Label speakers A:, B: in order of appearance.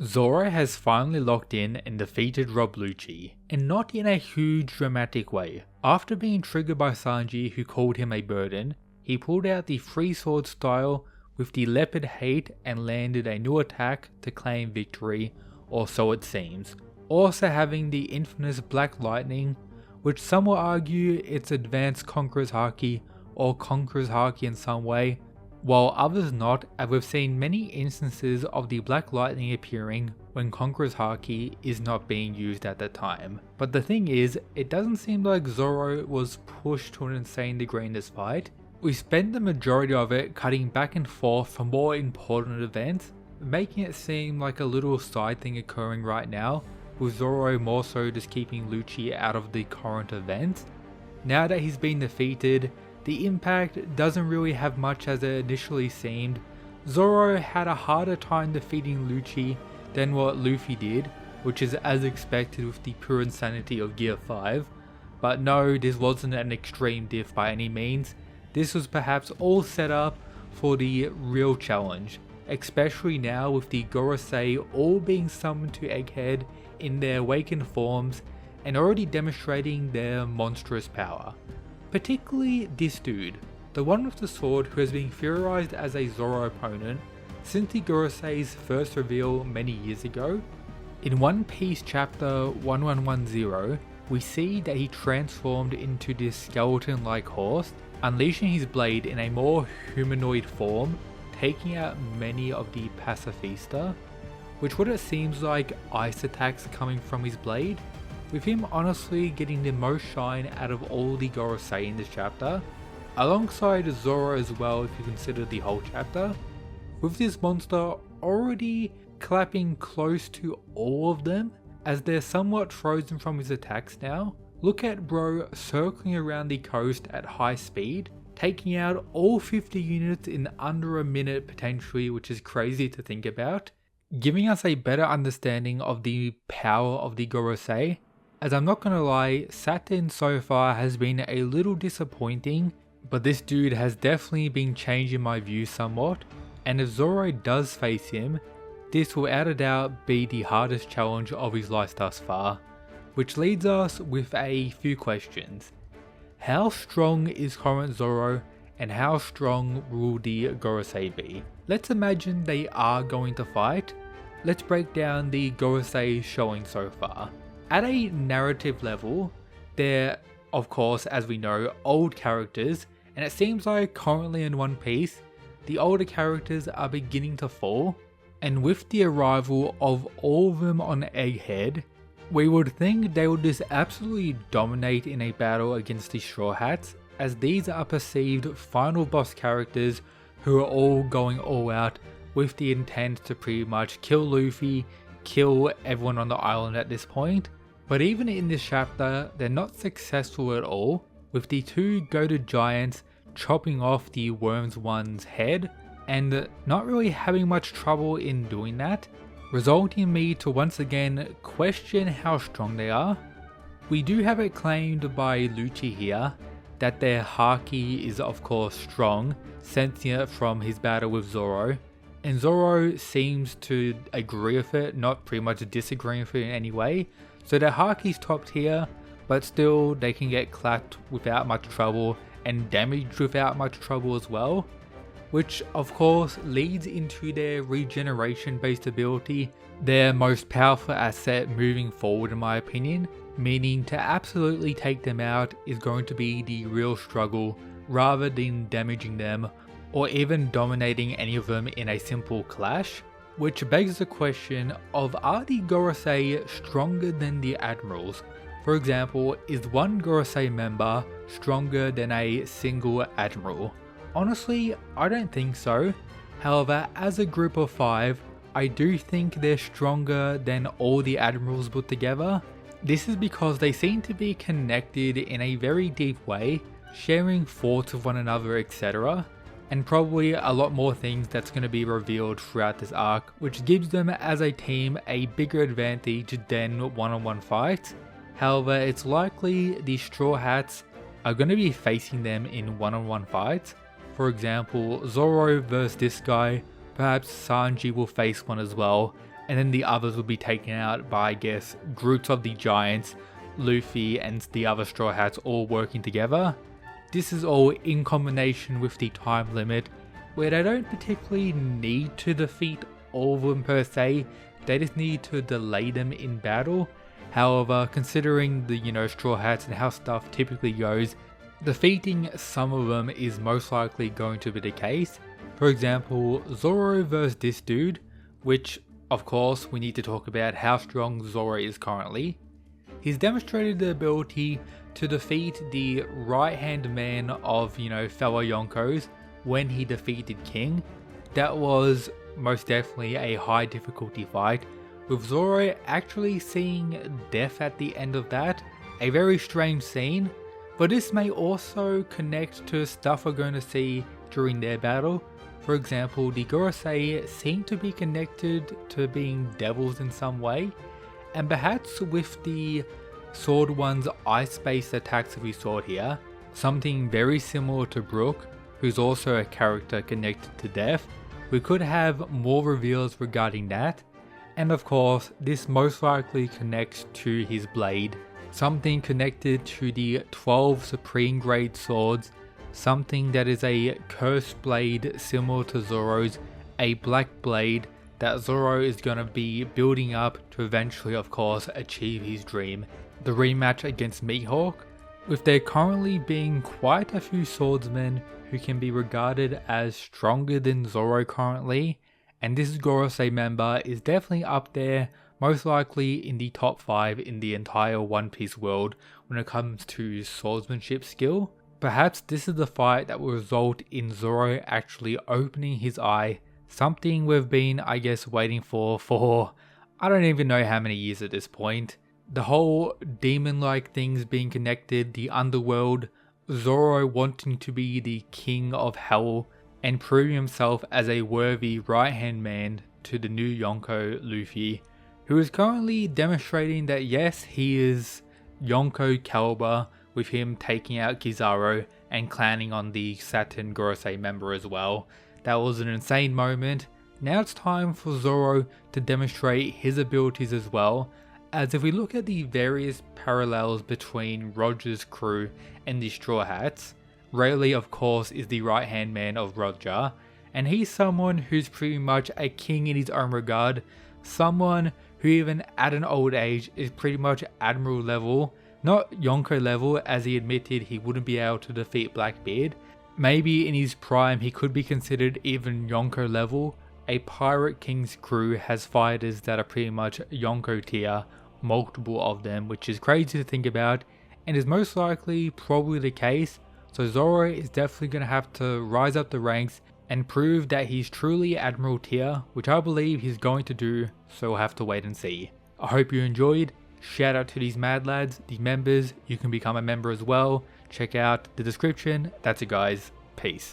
A: Zoro has finally locked in and defeated Rob Lucci, and not in a huge dramatic way. After being triggered by Sanji, who called him a burden, he pulled out the free sword style with the leopard hate and landed a new attack to claim victory, or so it seems. Also having the infamous Black Lightning, which some will argue it's advanced Conqueror's Haki or Conqueror's Haki in some way, while others not, as we've seen many instances of the Black Lightning appearing when Conqueror's Haki is not being used at the time. But the thing is, it doesn't seem like Zoro was pushed to an insane degree in this fight. We spent the majority of it cutting back and forth for more important events, making it seem like a little side thing occurring right now, with Zoro more so just keeping Lucci out of the current events. Now that he's been defeated, the impact doesn't really have much as it initially seemed. Zoro had a harder time defeating Lucci than what Luffy did, which is as expected with the pure insanity of Gear 5. But no, this wasn't an extreme diff by any means. This was perhaps all set up for the real challenge, especially now with the Gorosei all being summoned to Egghead in their awakened forms and already demonstrating their monstrous power. Particularly this dude, the one with the sword who has been theorized as a Zoro opponent since the Gorosei's first reveal many years ago. In One Piece chapter 1110, we see that he transformed into this skeleton-like horse, unleashing his blade in a more humanoid form, taking out many of the pacifista, which what it seems like ice attacks coming from his blade, with him honestly getting the most shine out of all the Gorosei in this chapter, alongside Zoro as well if you consider the whole chapter, with this monster already clapping close to all of them as they're somewhat frozen from his attacks now. Look at bro circling around the coast at high speed, taking out all 50 units in under a minute potentially, which is crazy to think about, giving us a better understanding of the power of the Gorosei. As I'm not gonna lie, Saturn so far has been a little disappointing, but this dude has definitely been changing my view somewhat, and if Zoro does face him, this will without a doubt be the hardest challenge of his life thus far. Which leads us with a few questions. How strong is current Zoro, and how strong will the Gorosei be? Let's imagine they are going to fight. Let's break down the Gorosei showing so far. At a narrative level, they're, of course, as we know, old characters, and it seems like currently in One Piece, the older characters are beginning to fall, and with the arrival of all of them on Egghead, we would think they would just absolutely dominate in a battle against the Straw Hats, as these are perceived final boss characters who are all going all out with the intent to pretty much kill Luffy, kill everyone on the island at this point. But even in this chapter, they're not successful at all, with the two goated giants chopping off the Worms One's head, and not really having much trouble in doing that, resulting in me to once again question how strong they are. We do have it claimed by Lucci here that their Haki is of course strong, sensing it from his battle with Zoro, and Zoro seems to agree with it, not pretty much disagreeing with it in any way. So their Haki's top tier, but still they can get clapped without much trouble and damaged without much trouble as well, which of course leads into their regeneration based ability, their most powerful asset moving forward in my opinion, meaning to absolutely take them out is going to be the real struggle rather than damaging them or even dominating any of them in a simple clash. Which begs the question of, are the Gorosei stronger than the Admirals? For example, is one Gorosei member stronger than a single Admiral? Honestly, I don't think so. However, as a group of 5, I do think they're stronger than all the Admirals put together. This is because they seem to be connected in a very deep way, sharing thoughts with one another, etc. And probably a lot more things that's going to be revealed throughout this arc, which gives them as a team a bigger advantage than one-on-one fights. However, it's likely the Straw Hats are going to be facing them in one-on-one fights. For example, Zoro versus this guy, perhaps Sanji will face one as well, and then the others will be taken out by, I guess, groups of the giants, Luffy and the other Straw Hats all working together. This is all in combination with the time limit, where they don't particularly need to defeat all of them per se, they just need to delay them in battle. However, considering the Straw Hats and how stuff typically goes, defeating some of them is most likely going to be the case. For example, Zoro versus this dude, which of course we need to talk about how strong Zoro is currently. He's demonstrated the ability to defeat the right hand man of fellow Yonkos when he defeated King. That was most definitely a high difficulty fight, with Zoro actually seeing death at the end of that. A very strange scene, but this may also connect to stuff we're going to see during their battle. For example, the Gorosei seem to be connected to being devils in some way, and perhaps with the Sword One's ice-based attacks that we saw here, something very similar to Brook, who's also a character connected to death, we could have more reveals regarding that. And of course, this most likely connects to his blade, something connected to the 12 Supreme Grade swords, something that is a cursed blade similar to Zoro's, a black blade that Zoro is going to be building up to eventually of course achieve his dream, the rematch against Mihawk. With there currently being quite a few swordsmen who can be regarded as stronger than Zoro currently, and this Gorosei member is definitely up there, most likely in the top 5 in the entire One Piece world when it comes to swordsmanship skill. Perhaps this is the fight that will result in Zoro actually opening his eye, something we've been, I guess, waiting for I don't even know how many years at this point. The whole demon-like things being connected, the underworld, Zoro wanting to be the king of hell and proving himself as a worthy right-hand man to the new Yonko Luffy, who is currently demonstrating that yes, he is Yonko caliber, with him taking out Kizaru and clanning on the Saturn Gorosei member as well. That was an insane moment. Now it's time for Zoro to demonstrate his abilities as well, as if we look at the various parallels between Roger's crew and the Straw Hats, Rayleigh of course is the right hand man of Roger, and he's someone who's pretty much a king in his own regard, someone who even at an old age is pretty much Admiral level, not Yonko level, as he admitted he wouldn't be able to defeat Blackbeard. Maybe in his prime he could be considered even Yonko level. A Pirate King's crew has fighters that are pretty much Yonko tier, multiple of them, which is crazy to think about and is most likely probably the case. So Zoro is definitely going to have to rise up the ranks and prove that he's truly Admiral tier, which I believe he's going to do, so we'll have to wait and see. I hope you enjoyed. Shout out to these mad lads, the members. You can become a member as well. Check out the description. That's it guys. Peace.